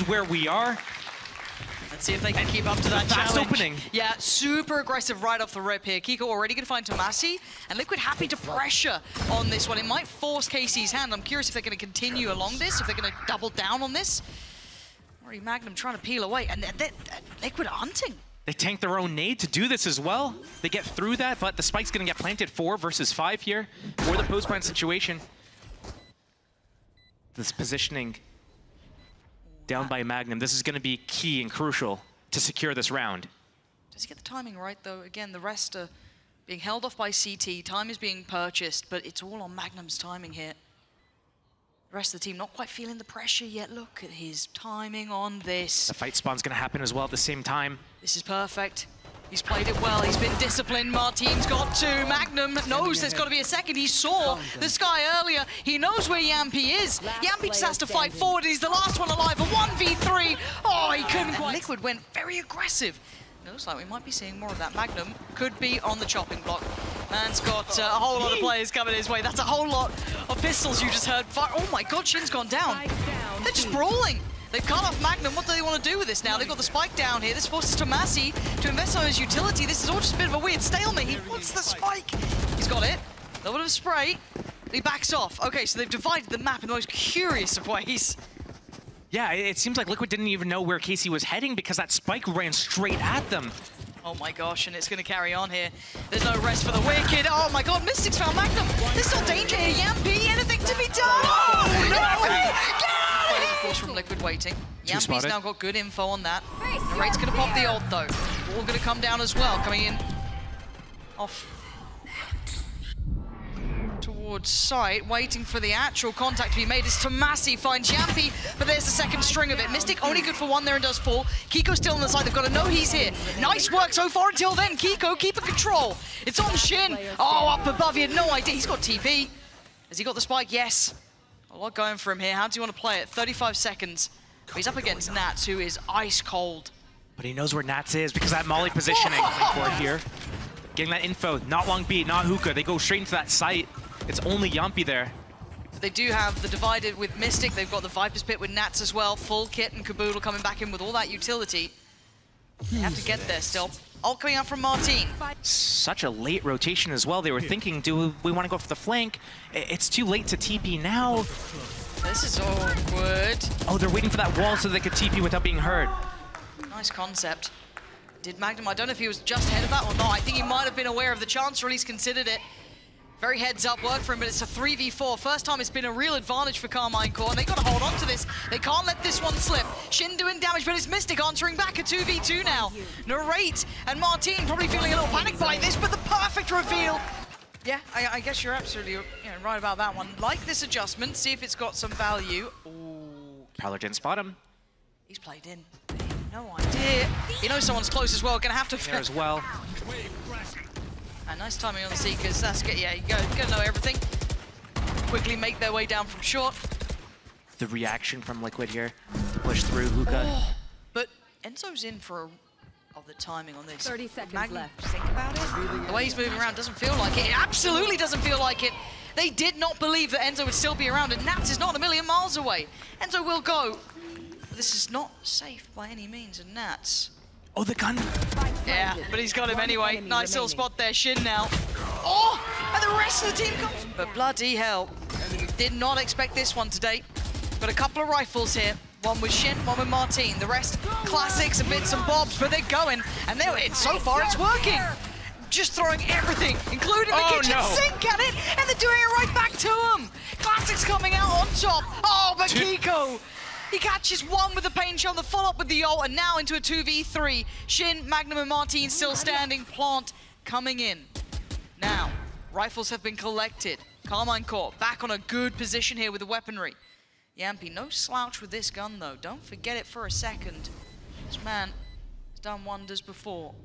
is where we are. Let's see if they can keep up to that fast challenge. opening. Yeah, super aggressive right off the rip here. Keiko already going to find tomaszy, and Liquid happy to pressure on this one. It might force KC's hand. I'm curious if they're going to continue along this, if they're going to double down on this. Or Magnum trying to peel away, and they're Liquid hunting. They tank their own nade to do this as well. They get through that, but the spike's going to get planted 4 versus 5 here for the post-plant situation. This positioning down by Magnum. This is going to be key and crucial to secure this round. Does he get the timing right, though? Again, the rest are being held off by CT. Time is being purchased, but it's all on Magnum's timing here. The rest of the team not quite feeling the pressure yet. Look at his timing on this. The fight spawn's going to happen as well at the same time. This is perfect. He's played it well. He's been disciplined. Marteen's got 2. Magnum knows there's got to be a second. He saw the sky earlier. He knows where Jamppi is. Jamppi just has to fight forward. He's the last one alive. A 1v3. Oh, he couldn't quite. Liquid went very aggressive. Looks like we might be seeing more of that. Magnum could be on the chopping block. Man's got a whole lot of players coming his way. That's a whole lot of pistols you just heard fire. Oh my God, Shin's gone down. They're just brawling. They've cut off Magnum. What do they want to do with this now? They've got the spike down here. This forces tomaszy to invest on his utility. This is all just a bit of a weird stalemate. He wants the spike. He's got it. A little bit of spray. He backs off. Okay, so they've divided the map in the most curious of ways. Yeah, it seems like Liquid didn't even know where KC was heading because that spike ran straight at them. Oh my gosh, and it's going to carry on here. There's no rest for the wicked. Oh my God, Mistic's found Magnum. There's still danger here. Jamppi, anything to be done? Oh, no way! Get out of here! Of course, from Liquid waiting. Jamppi's now got good info on that. Rate's going to pop the ult though. All going to come down as well, coming in off towards site, waiting for the actual contact to be made. As tomaszy finds Jamppi, but there's the second string of it. Mistic only good for 1 there and does fall. Keiko's still on the side. They've got to know he's here. Nice work so far until then. Keiko keeping control. It's on Shin. Oh, up above. He had no idea. He's got TP. Has he got the spike? Yes. A lot going for him here. How do you want to play it? 35 seconds. He's up against Nats, who is ice cold. But he knows where Nats is because that molly positioning for here. Getting that info. Not long beat, not hookah. They go straight into that site. It's only Jamppi there. They do have the divided with Mistic. They've got the Viper's Pit with Nats as well. Full kit and caboodle coming back in with all that utility. They have to get there still. Ult coming out from Marteen. Such a late rotation as well. They were thinking, do we want to go for the flank? It's too late to TP now. This is awkward. Oh, they're waiting for that wall so they could TP without being heard. Nice concept. Did Magnum, I don't know if he was just ahead of that or not. I think he might have been aware of the chance, or at least considered it. Very heads up work for him, but it's a 3v4. First time it's been a real advantage for Karmine Corp, and they got to hold on to this. They can't let this one slip. Shin doing damage, but it's Mistic answering back a 2v2 now. N4RRATE and Marteen probably feeling a little panicked by this, but the perfect reveal. Yeah, I guess you're absolutely right about that one. Like this adjustment, see if it's got some value. Ooh. Prowler didn't spot him. He's played in. No idea. He knows someone's close as well. Gonna have to there as well. And nice timing on the Seekers. That's good. Yeah, you gotta know everything. Quickly make their way down from short. The reaction from Liquid here to push through hookah. Oh, but Enzo's in for the timing on this. 30 seconds left. Think about it. The way he's moving around doesn't feel like it. It absolutely doesn't feel like it. They did not believe that Enzo would still be around, and Nats is not a million miles away. Enzo will go. This is not safe by any means, and Nats. Oh, the gun. Yeah, but he's got him anyway. Nice little spot there, Shin now. Oh, and the rest of the team comes. But bloody hell, did not expect this one today. Got a couple of rifles here. One with Shin, one with Marteen. The rest, classics and bits and bobs, but they're going. And so far, it's working. Just throwing everything, including the kitchen sink at it, and they're doing it right back to him. Classics coming out on top. Oh, but Keiko. He catches one with the pain shell, the follow-up with the ult, and now into a 2v3. Shin, Magnum, and Marteen still standing. Plant coming in. Now, rifles have been collected. Karmine Corp back on a good position here with the weaponry. Jamppi, no slouch with this gun, though. Don't forget it for a second. This man has done wonders before.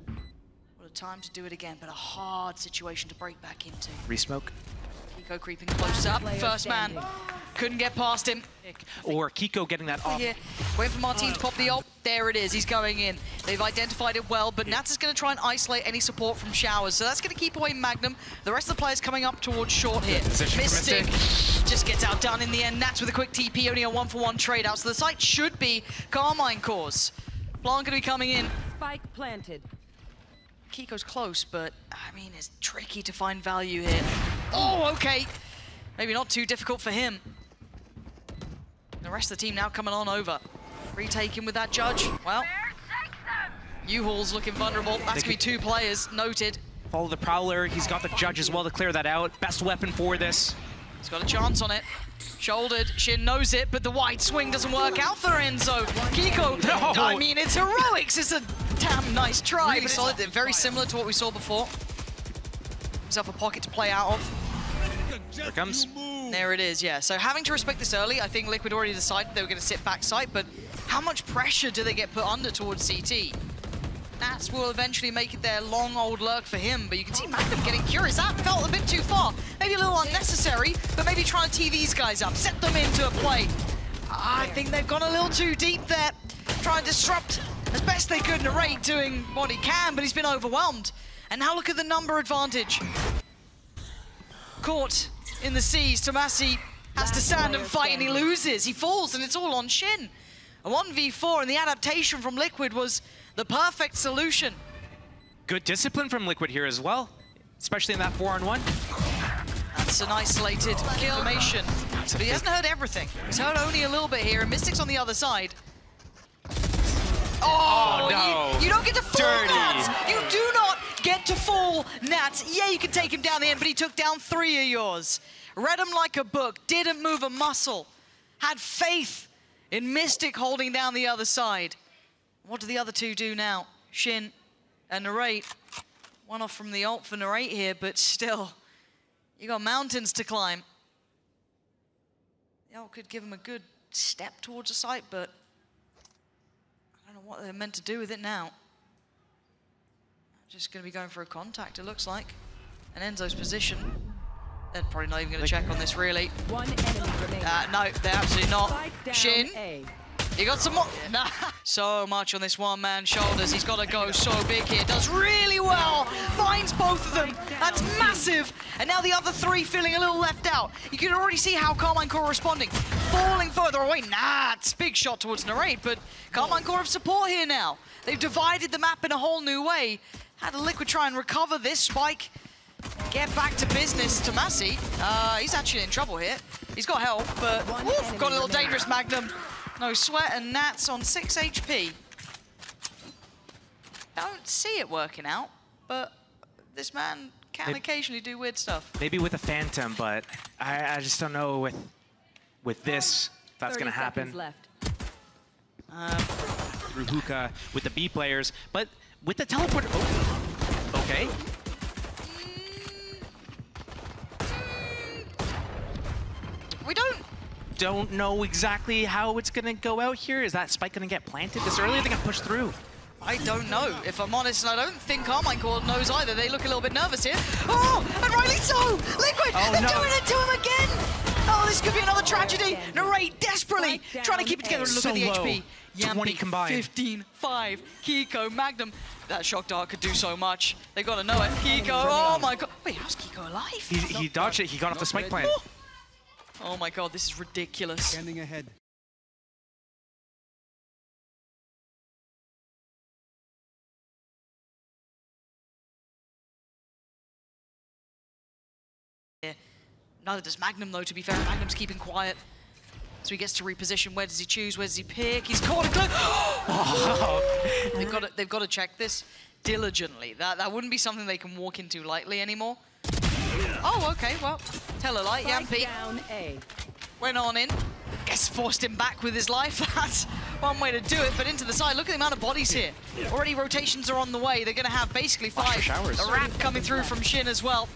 What a time to do it again, but a hard situation to break back into. Resmoke. Keiko creeping close up. First man couldn't get past him. Or Keiko getting that off. Yeah. Waiting for Marteen to pop the ult. There it is. He's going in. They've identified it well, but Nats is going to try and isolate any support from showers. So that's going to keep away Magnum. The rest of the players coming up towards short here. Mistic. just gets outdone in the end. Nats with a quick TP, only a 1-for-1 trade out. So the site should be Karmine Corp's. Blanc gonna be coming in. Spike planted. Keiko's close, but I mean, it's tricky to find value here. Oh, okay. Maybe not too difficult for him. The rest of the team now coming on over. Retaking with that judge. Well, U-Haul's looking vulnerable. That's gonna be 2 players, noted. Follow the Prowler. He's got the judge as well to clear that out. Best weapon for this. He's got a chance on it. Shouldered, Shin knows it, but the wide swing doesn't work out for Enzo. Keiko, no. I mean, it's heroics. It's a damn nice try, Really but solid. very similar to what we saw before. Himself a pocket to play out of. Here it comes. There it is, yeah. So having to respect this early, I think Liquid already decided they were going to sit back site, but how much pressure do they get put under towards CT? Nats will eventually make it their long old lurk for him, but you can see Magnum getting curious. That felt a bit too far. Maybe a little unnecessary, but maybe trying to tee these guys up, set them into a play. I think they've gone a little too deep there, trying to disrupt as best they could. N4RRATE doing what he can, but he's been overwhelmed. And now look at the number advantage. Caught in the seas, tomaszy has to stand and fight, and he loses. He falls, and it's all on Shin. A 1v4, and the adaptation from Liquid was the perfect solution. Good discipline from Liquid here as well, especially in that 4-on-1. That's an isolated information. But he hasn't heard everything. He's heard only a little bit here, and Mistic's on the other side. Oh, no. You don't get to fall, Dirty. Nats! You do not get to fall, Nats. Yeah, you can take him down the end, but he took down 3 of yours. Read him like a book, didn't move a muscle. Had faith in Mistic holding down the other side. What do the other 2 do now? Shin and N4RRATE. One off from the ult for N4RRATE here, but still, you got mountains to climb. The ult could give him a good step towards the site, but I don't know what they're meant to do with it now. Just going to be going for a contact, it looks like. And Enzo's position. They're probably not even going to check on this, really. One enemy remaining. No, they're absolutely not. Spike down Shin. A. You got some more. Nah. So much on this one-man shoulders. He's got to go so big here. Does really well. Finds both of them. That's massive. And now the other 3 feeling a little left out. You can already see how Karmine Corp responding. Falling further away. It's big shot towards N4RRATE, but Karmine Corp have support here now. They've divided the map in a whole new way. Had a Liquid try and recover this spike. Get back to business. tomaszy, he's actually in trouble here. He's got help, but got a little dangerous Magnum. No sweat, and Nats on 6 HP. Don't see it working out, but this man can occasionally do weird stuff. Maybe with a Phantom, but I just don't know with this if that's going to happen. Left. Through hookah with the B players, but with the teleport. Oh, okay. We don't know exactly how it's gonna go out here. Is that spike gonna get planted this early? Are they gonna push through? I don't know, if I'm honest, and I don't think Karmine Corp knows either. They look a little bit nervous here. Oh, and rightly so! Liquid, they're doing it to him again! Oh, this could be another tragedy. N4RRATE desperately trying to keep it together. Look at the HP. Jamppi, 20 combined. 15, 5. Keiko, Magnum. That shock dart could do so much. They gotta know it. Keiko, oh my god. Wait, how's Keiko alive? He dodged it. He got off the spike plant. Oh my god, this is ridiculous. Standing ahead. Neither does Magnum, though, to be fair. Magnum's keeping quiet. So he gets to reposition. Where does he choose? Where does he pick? He's caught it. They've got to check this diligently. That wouldn't be something they can walk into lightly anymore. Oh, okay, well, tell a lie. Jamppi Down A. went on in. Guess forced him back with his life. That's one way to do it, but into the side. Look at the amount of bodies here. Already rotations are on the way. They're going to have basically 5. Showers. A wrap coming through from Shin as well.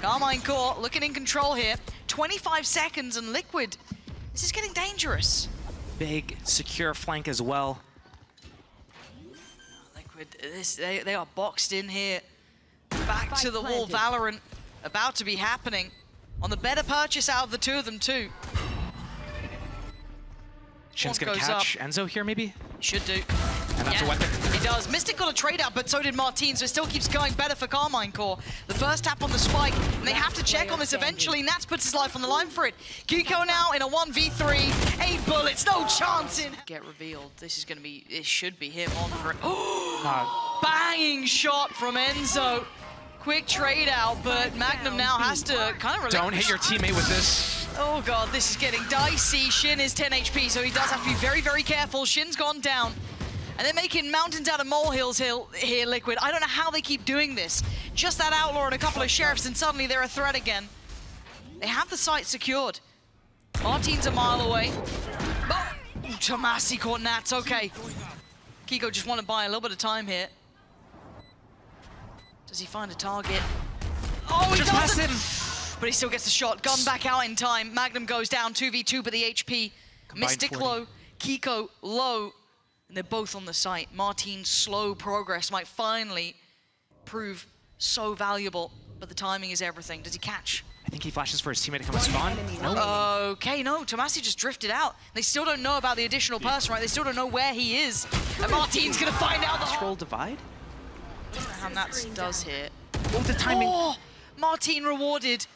Karmine Corp looking in control here. 25 seconds and Liquid. This is getting dangerous. Big, secure flank as well. Liquid, they are boxed in here. Back to the wall. Valorant about to be happening. On the better purchase out of the 2 of them too. Shin's gonna catch Enzo here, maybe? Should do. And that's a weapon. He does. Mistic got a trade out, but so did Marteen, so it still keeps going better for Karmine Corp. The first tap on the spike, and they have to check on this eventually. Nats puts his life on the line for it. Keiko now in a 1v3. 8 bullets, no chance in. Get revealed. This is going to be, it should be him on for it. Banging shot from Enzo. Quick trade out, but Magnum now has to kind of relinquish. Don't hit your teammate with this. Oh god, this is getting dicey. Shin is 10 HP, so he does have to be very, very careful. Shin's gone down. And they're making mountains out of molehills here, Liquid. I don't know how they keep doing this. Just that Outlaw and a couple of Sheriffs, and suddenly they're a threat again. They have the site secured. Marteen's a mile away. Oh, Tomaszy caught Nats, okay. Keiko just want to buy a little bit of time here. Does he find a target? Oh, he doesn't! But he still gets the shot. Gun back out in time. Magnum goes down 2v2, but the HP. Mistic low, Keiko low. And they're both on the site. Marteen's slow progress might finally prove so valuable, but the timing is everything. Does he catch? I think he flashes for his teammate to come and spawn. No. Okay, no, Tomaszy just drifted out. They still don't know about the additional person, right? They still don't know where he is. And Marteen's gonna find out the Scroll divide? I don't know how Nats does here. Oh, the timing. Oh, Marteen rewarded.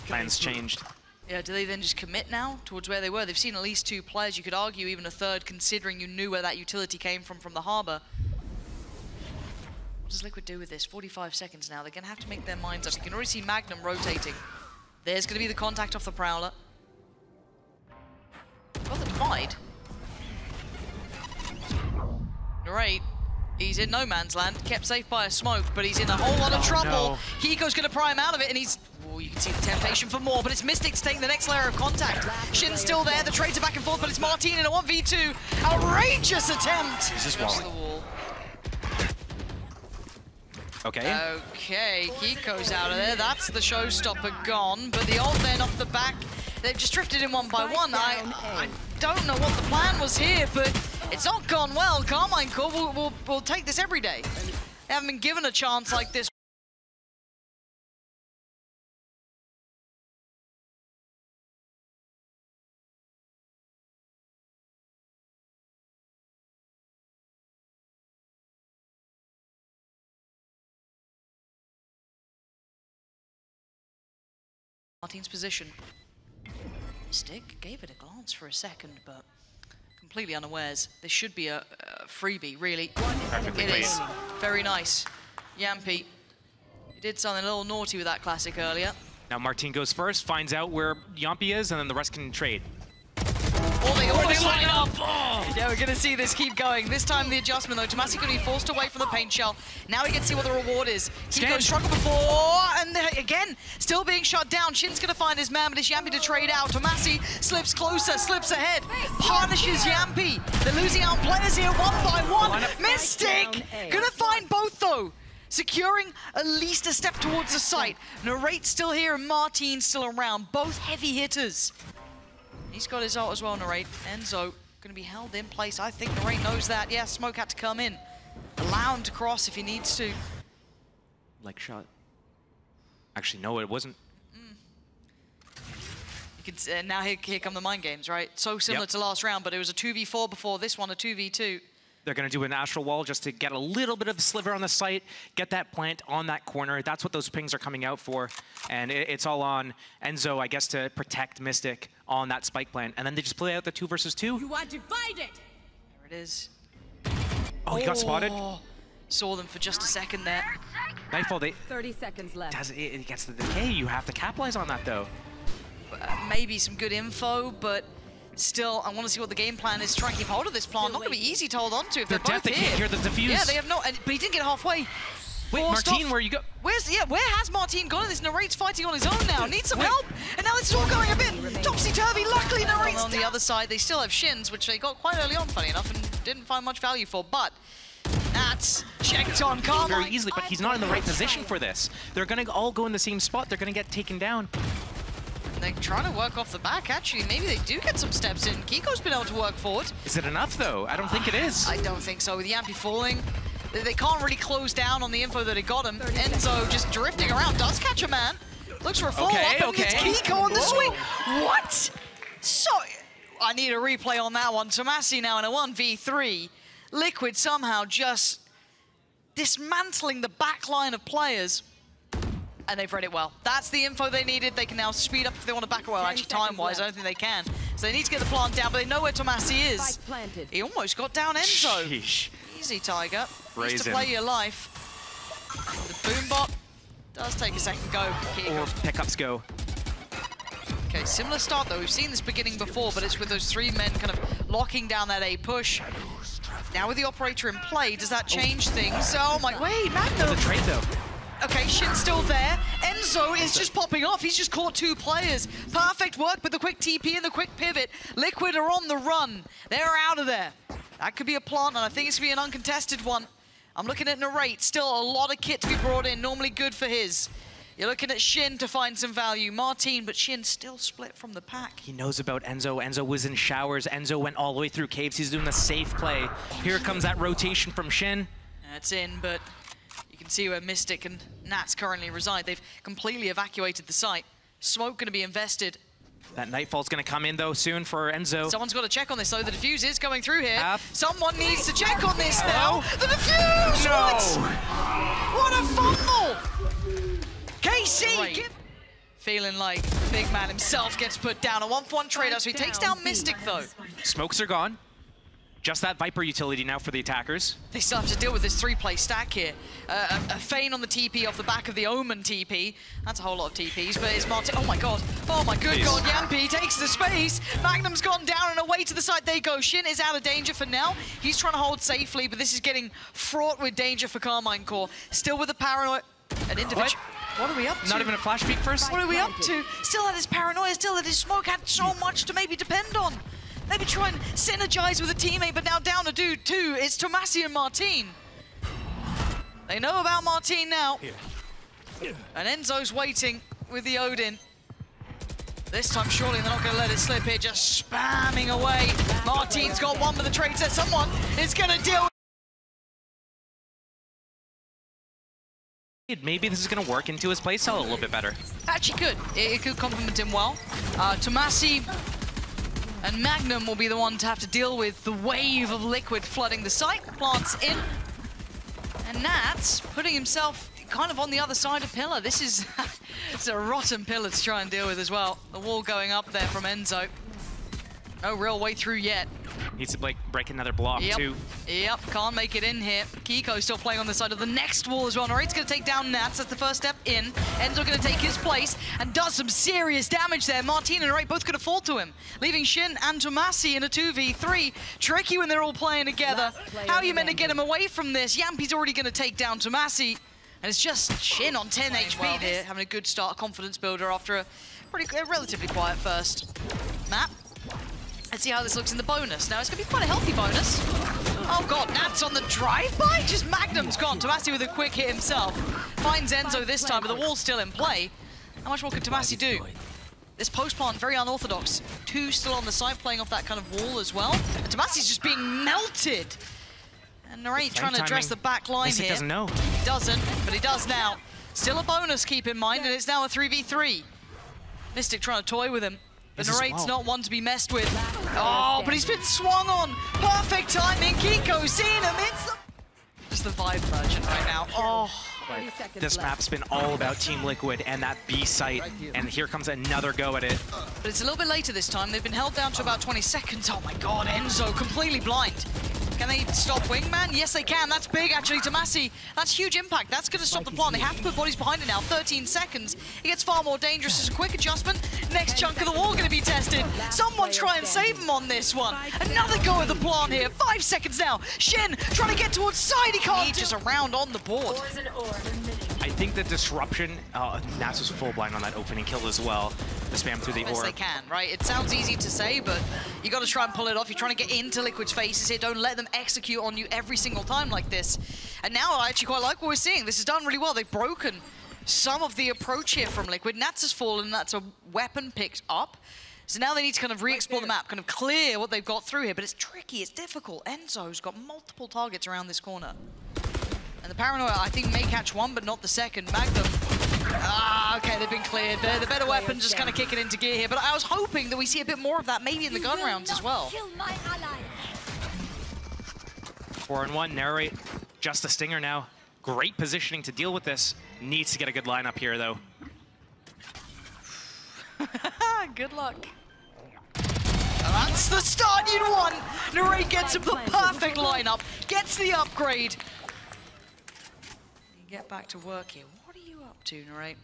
Plans changed. Yeah, do they then just commit now towards where they were? They've seen at least 2 players. You could argue even a third, considering you knew where that utility came from the harbor. What does Liquid do with this? 45 seconds now. They're going to have to make their minds up. You can already see Magnum rotating. There's going to be the contact off the Prowler. Got the divide. Great. He's in no man's land, kept safe by a smoke, but he's in a whole lot of trouble. No. Keiko's gonna pry him out of it, and he's... Oh, you can see the temptation for more, but it's Mistic's taking the next layer of contact. Shin's still there, the trades are back and forth, but it's Marteen in a 1v2. Outrageous attempt! He's just the wall. Okay. Okay, Keiko's out of there. That's the showstopper gone, but the ult then off the back. They've just drifted in one by one. I don't know what the plan was here, but it's not gone well. Karmine Corp will take this every day. They haven't been given a chance like this. Marteen's position. Mistic gave it a glance for a second, but completely unawares. This should be a freebie, really. Perfectly It played. is. Very nice. Jamppi, you did something a little naughty with that classic earlier. Now Marteen goes first, finds out where Jamppi is, and then the rest can trade. Oh, they almost line up! Oh. Yeah, we're gonna see this keep going. This time the adjustment though, Tomaszy gonna be forced away from the paint shell. Now we can see what the reward is. Keiko struggled before, and again, still being shot down. Shin's gonna find his man, but it's Jamppi to trade out. Tomaszy slips closer, slips ahead, punishes Jamppi. They're losing out players here one by one. Mistic gonna find both though. Securing at least a step towards the site. N4RRATE still here and Marteen still around. Both heavy hitters. He's got his ult as well, N4RRATE. Enzo gonna be held in place. I think N4RRATE knows that. Yeah, smoke had to come in. Allow him to cross if he needs to. Like shot. Actually, no, it wasn't. You can, now here come the mind games, right? So similar to last round, but it was a 2v4 before, this one a 2v2. They're going to do an astral wall just to get a little bit of a sliver on the site, get that plant on that corner. That's what those pings are coming out for. And it's all on Enzo, I guess, to protect Mistic on that spike plant. And then they just play out the 2 versus 2. You are divided. There it is. Oh, he got spotted. Saw them for just a second there. Nightfall, 30 seconds left. it gets the decay. You have to capitalize on that, though. Maybe some good info, but still, I want to see what the game plan is to try and keep hold of this plant. Not going to be easy to hold on to if they're both They can't hear the defuse. Yeah, they have no... But he didn't get halfway. Wait, Marteen, where you go? Where has Marteen gone? This N4RRATE's fighting on his own now. Needs some help. And now this is all going a bit topsy-turvy. Luckily, N4RRATE's on the other side. They still have Shins, which they got quite early on, funny enough, and didn't find much value for. But that's checked on Karmine. Very easily, but he's not in the right position for this. They're going to all go in the same spot. They're going to get taken down. They're trying to work off the back, actually. Maybe they do get some steps in. Keiko's been able to work forward. Is it enough, though? I don't think it is. I don't think so. With Jamppi falling, they can't really close down on the info that it got him. Enzo just drifting around, does catch a man. Looks for a follow-up, and it's Keiko on the swing. What? So, I need a replay on that one. Tomaszy now in a 1v3. Liquid somehow just dismantling the back line of players. And they've read it well. That's the info they needed. They can now speed up if they want to back away. Well, actually, time-wise, I don't think they can. So they need to get the plant down, but they know where tomaszy is. He almost got down Enzo. Sheesh. Easy, Tiger. Needs to play your life. The boombot does take a second go. Or pickups go. Okay, similar start though. We've seen this beginning before, but it's with those 3 men kind of locking down that A push. Now with the operator in play, does that change things? Oh my, wait, Magnum. The trade though. Okay, Shin's still there. Enzo is just popping off. He's just caught 2 players. Perfect work with the quick TP and the quick pivot. Liquid are on the run. They're out of there. That could be a plant, and I think it's going to be an uncontested one. I'm looking at Narrate. Still a lot of kit to be brought in. Normally good for his. You're looking at Shin to find some value. Marteen, but Shin still split from the pack. He knows about Enzo. Enzo was in showers. Enzo went all the way through caves. He's doing a safe play. Here comes that rotation from Shin. That's in, but you can see where Mistic and Nats currently reside. They've completely evacuated the site. Smoke going to be invested. That Nightfall's going to come in, though, soon for Enzo. Someone's got to check on this, though. The defuse is going through here. Half. Someone needs to check on this now. The defuse! No! What a fumble! KC! Feeling like big man himself gets put down. A 1-for-1 trade-off, so he takes down Mistic, though. Smokes are gone. Just that Viper utility now for the attackers. They still have to deal with this 3-play stack here. A feign on the TP off the back of the Omen TP. That's a whole lot of TPs, but it's Martin. Oh my god. Oh my good god. Jamppi takes the space. Magnum's gone down and away to the side they go. Shin is out of danger for now. He's trying to hold safely, but this is getting fraught with danger for Karmine Corp. Still with the paranoia. An individual. What are we up to? Not even a flash peek first? What are we up to? Still had his paranoia, still had his smoke, had so much to maybe depend on. Maybe try and synergize with a teammate, but now down a dude too. It's tomaszy and Marteen. They know about Marteen now. And Enzo's waiting with the Odin. This time, surely they're not going to let it slip here, just spamming away. Marteen's got one with the trade set. Someone is going to deal with maybe this is going to work into his playstyle a little bit better. Actually could. It could complement him well. Tomaszy and Magnum will be the one to have to deal with the wave of liquid flooding the site. Plants in. And Nats putting himself kind of on the other side of pillar. This is it's a rotten pillar to try and deal with as well. The wall going up there from Enzo. No real way through yet. Needs to break another block too. Yep, can't make it in here. Keiko still playing on the side of the next wall as well. Narrate's going to take down Nats. That's the first step in. Enzo going to take his place and does some serious damage there. Marteen and Narrate both going to fall to him, leaving Shin and tomaszy in a 2v3. Tricky when they're all playing together. How are you meant to get him away from this? Jamppi's already going to take down tomaszy. And it's just Shin on 10 HP here, having a good start, confidence builder after a relatively quiet first map. Let's see how this looks in the bonus. Now, it's going to be quite a healthy bonus. Oh, God, Nats on the drive-by? Just Magnum's gone. tomaszy with a quick hit himself. Finds Enzo this time, but the wall's still in play. How much more can tomaszy do? This post-plant, very unorthodox. 2 still on the side, playing off that kind of wall as well. And tomashy's just being melted. And Narrate trying to address the back line here. He doesn't know. He doesn't, but he does now. Still a bonus, keep in mind, and it's now a 3v3. Mistic trying to toy with him. But Narrate's not one to be messed with. Oh, but he's been swung on. Perfect timing. Keiko seeing him. It's just the vibe merchant right now. Oh. This map's been all about Team Liquid and that B site, and here comes another go at it. But it's a little bit later this time. They've been held down to about 20 seconds. Oh my god, Enzo completely blind. Can they stop Wingman? Yes, they can. That's big, actually. tomaszy, that's huge impact. That's going to stop the plant. They have to put bodies behind it now. 13 seconds. It gets far more dangerous. It's a quick adjustment. Next chunk of the wall going to be tested. Someone try and save him on this one. Another go at the plant here. 5 seconds now. Shin trying to get towards side. He can't. Just around on the board. I think the disruption, Nats was full blind on that opening kill as well. The spam through the orb. Yes, they can, right? It sounds easy to say, but you got to try and pull it off. You're trying to get into Liquid's faces here. Don't let them execute on you every single time like this. And now I actually quite like what we're seeing. This is done really well. They've broken some of the approach here from Liquid. Nats has fallen. That's a weapon picked up. So now they need to kind of re-explore the map, kind of clear what they've got through here. But it's tricky. It's difficult. Enzo's got multiple targets around this corner. And the paranoia, I think, may catch one, but not the second. Magnum. Okay, they've been cleared. The better weapon just kind of kicking into gear here. But I was hoping that we see a bit more of that, maybe in the gun rounds as well. 4-on-1, narrate, just a stinger now. Great positioning to deal with this. Needs to get a good lineup here, though. Good luck. That's the start you'd want. Narrate gets him the perfect lineup, gets the upgrade. You get back to work here. What are you up to, Narrate?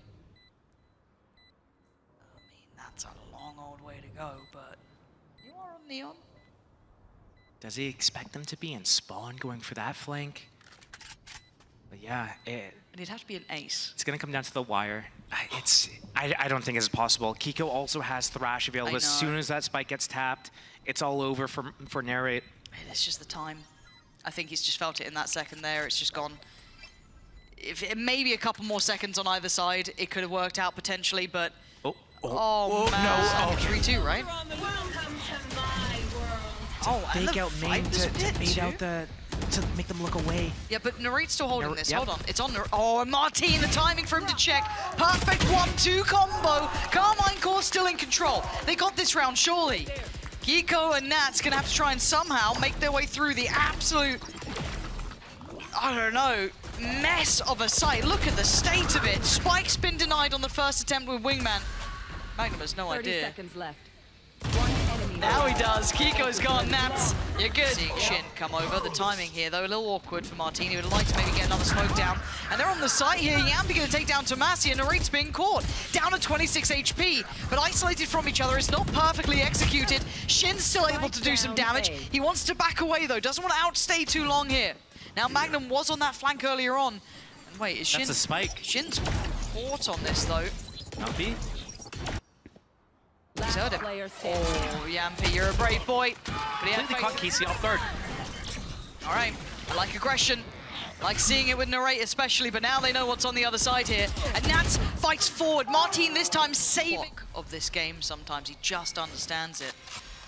I mean, that's a long old way to go, but you are on Neon. Does he expect them to be in spawn going for that flank? But yeah, It'd have to be an ace. It's going to come down to the wire. I don't think it's possible. Keiko also has Thrash available. As soon as that spike gets tapped, it's all over for Narrate. It's just the time. I think he's just felt it in that second there. It's just gone. If maybe a couple more seconds on either side, it could have worked out potentially, but... Oh man. No. 3-2, right? Fake out main to bait out to make them look away. Yeah, but Narrate's still holding this. Hold on. It's on. Oh, and marteen, the timing for him to check. Perfect 1-2 combo. Karmine Corp still in control. They got this round, surely. Keiko and Nat's gonna have to try and somehow make their way through the absolute, I don't know, mess of a site. Look at the state of it. Spike's been denied on the first attempt with Wingman. Magnum has no 30 idea. seconds left. One enemy. Now he does. Keiko's gone. Nats, you're good. Seeing Shin come over. The timing here, though, a little awkward for marteen. He would like to maybe get another smoke down. And they're on the site here. Jamppi going to take down tomaszy, and Narrate's being caught. Down to 26 HP, but isolated from each other. It's not perfectly executed. Shin's still able to do some damage. He wants to back away, though. Doesn't want to outstay too long here. Now, Magnum was on that flank earlier on. And wait, is Shin... That's a spike. Shin's caught on this, though. Jamppi? He's heard him. Oh, Jamppi, you're a brave boy. But Completely caught KC off guard. All right, I like aggression. I like seeing it with Narrate especially, but now they know what's on the other side here. And Nats fights forward. marteen this time saving of this game sometimes. He just understands it.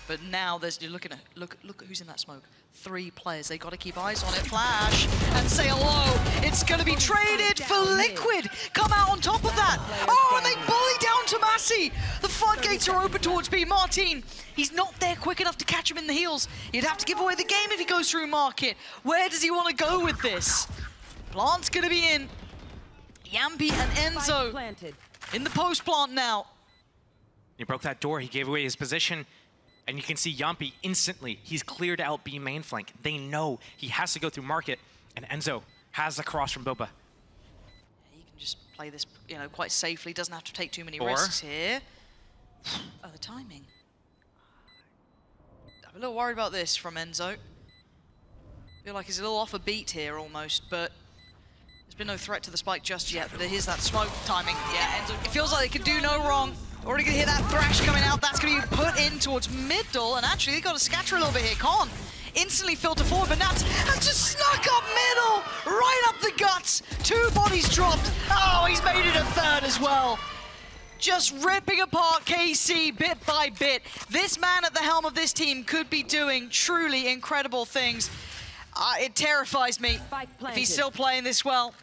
But now you're looking at, look who's in that smoke. 3 players, they got to keep eyes on it. Flash and say hello. It's going to be traded for Liquid. Come out on top of that. Oh, and they bully down tomaszy. The floodgates are open towards B. marteen, he's not there quick enough to catch him in the heels. He'd have to give away the game if he goes through market. Where does he want to go with this? Plant's going to be in. Jamppi and Enzo in the post plant now. He broke that door. He gave away his position. And you can see Jamppi instantly. He's cleared out B main flank. They know he has to go through market. And Enzo has the cross from Boba. He can just play this, quite safely. Doesn't have to take too many risks here. Oh, the timing. I'm a little worried about this from Enzo. Feel like he's a little off a beat here almost, but there's been no threat to the spike just yet. But here's that smoke timing. Yeah, Enzo. It feels like they can do no wrong. Already gonna hear that thrash coming out. That's gonna be put in towards middle, and actually they got to scatter a little bit here. Can't instantly filter forward, but Nats has just snuck up middle, right up the guts. 2 bodies dropped. Oh, he's made it a 3rd as well. Just ripping apart KC bit by bit. This man at the helm of this team could be doing truly incredible things. It terrifies me if he's still playing this well.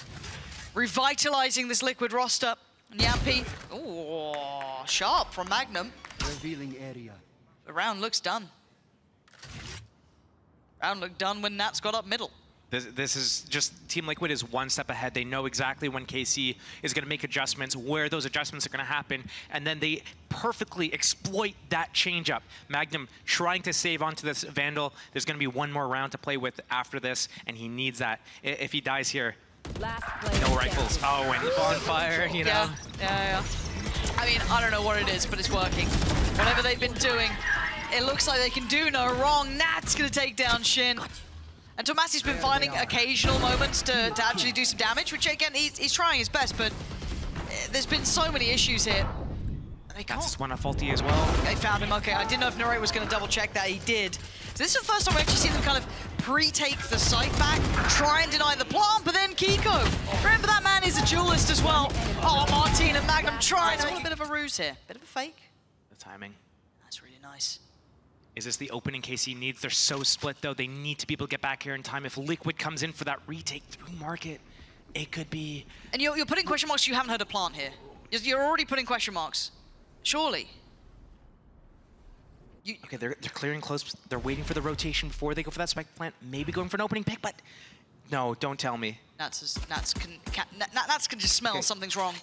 Revitalizing this Liquid roster. Jamppi, oh, sharp from Magnum. Revealing area. The round looks done. Round looked done when Nats got up middle. This is just, Team Liquid is 1 step ahead. They know exactly when KC is going to make adjustments, where those adjustments are going to happen, and then they perfectly exploit that change-up. Magnum trying to save onto this Vandal. There's going to be 1 more round to play with after this, and he needs that. If he dies here, no rifles. Oh, and bonfire, you know. Yeah. I mean, I don't know what it is, but it's working. Whatever they've been doing, it looks like they can do no wrong. Nat's going to take down Shin. And tomashy's been finding occasional moments to actually do some damage, which again, he's trying his best, but there's been so many issues here. They can't. That's one of faulty as well. They found him, okay. I didn't know if Narrate was going to double check that. He did. So this is the first time we actually see them kind of pre-take the site back, try and deny the plant, but then Keiko. Remember that man is a duelist as well. Oh, marteen and Magnum trying a bit of a ruse here. Bit of a fake. The timing. That's really nice. Is this the opening KC needs? They're so split, though. They need to be able to get back here in time. If Liquid comes in for that retake through market, it could be... And you're putting question marks, you haven't heard a plant here. You're already putting question marks. Surely. Okay, they're clearing close. They're waiting for the rotation before they go for that spike plant. Maybe going for an opening pick, but no, don't tell me. Nats can just smell something's wrong.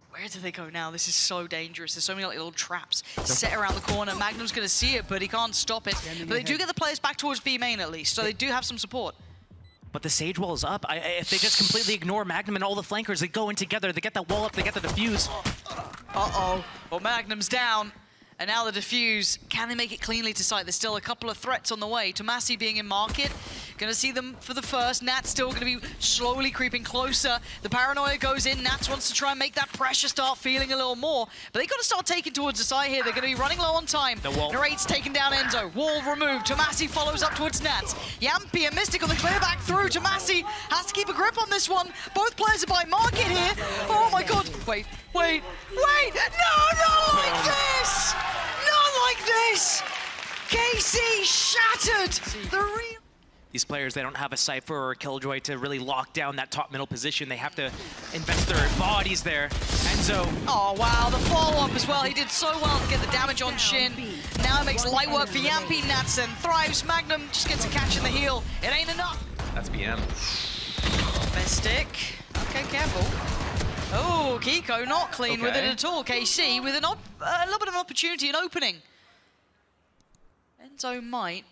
Where do they go now? This is so dangerous. There's so many little traps set around the corner. Magnum's going to see it, but he can't stop it. But they do get the players back towards B main at least, so they do have some support. But the Sage wall is up. If they just completely ignore Magnum and all the flankers, they go in together. They get that wall up. They get the defuse. Uh-oh. Well, Magnum's down. And now the defuse. Can they make it cleanly to sight? There's still a couple of threats on the way. Tomaszy being in market. Gonna see them for the first. Nat's still gonna be slowly creeping closer. The paranoia goes in. Nats wants to try and make that pressure start feeling a little more. But they gotta start taking towards the side here. They're gonna be running low on time. N4RRATE's taking down Enzo. Wall removed. Tomaszy follows up towards Nats. Jamppi and Mistic on the clear back through. Tomaszy has to keep a grip on this one. Both players are by market here. Oh my god. Wait. No, not like this! Not like this! KC shattered the real... These players, they don't have a Cypher or a Killjoy to really lock down that top middle position. They have to invest their bodies there. Enzo. Oh, wow, the follow-up as well. He did so well to get the damage on Shin. Now it makes light work for Jamppi. Nats and thrives. Magnum just gets a catch in the heel. It ain't enough. That's BM. Mistic. Okay, careful. Oh, Keiko not clean with it at all. KC with a little bit of an opportunity in opening. Enzo might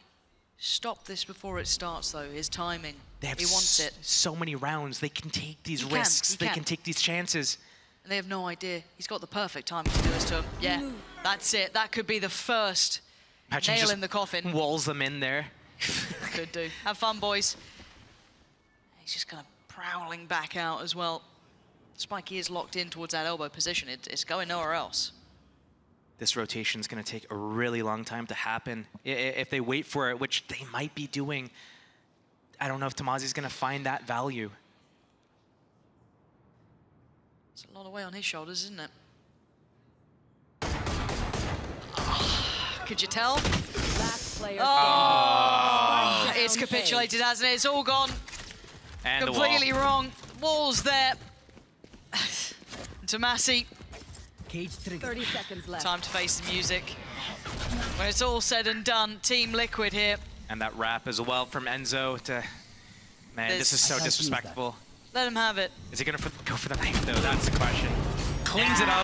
stop this before it starts, though. His timing. He wants it. So many rounds. They can take these risks. They can take these chances. And they have no idea. He's got the perfect timing to do this to him. Yeah, that's it. That could be the first nail in the coffin. Walls them in there. Could do. Have fun, boys. He's just kind of prowling back out as well. Spiky is locked in towards that elbow position. It's going nowhere else. This rotation is going to take a really long time to happen. If they wait for it, which they might be doing, I don't know if Tomaszy's going to find that value. It's a lot of weight on his shoulders, isn't it? Could you tell? Last player It's capitulated, hasn't it? It's all gone. And completely wrong. Wall's there. Tomaszy. 30 seconds left. Time to face the music. When it's all said and done, Team Liquid here. And that wrap as well from Enzo to... Man, this is so disrespectful. Let him have it. Is he going to go for the knife, though? That's the question. Cleans it up.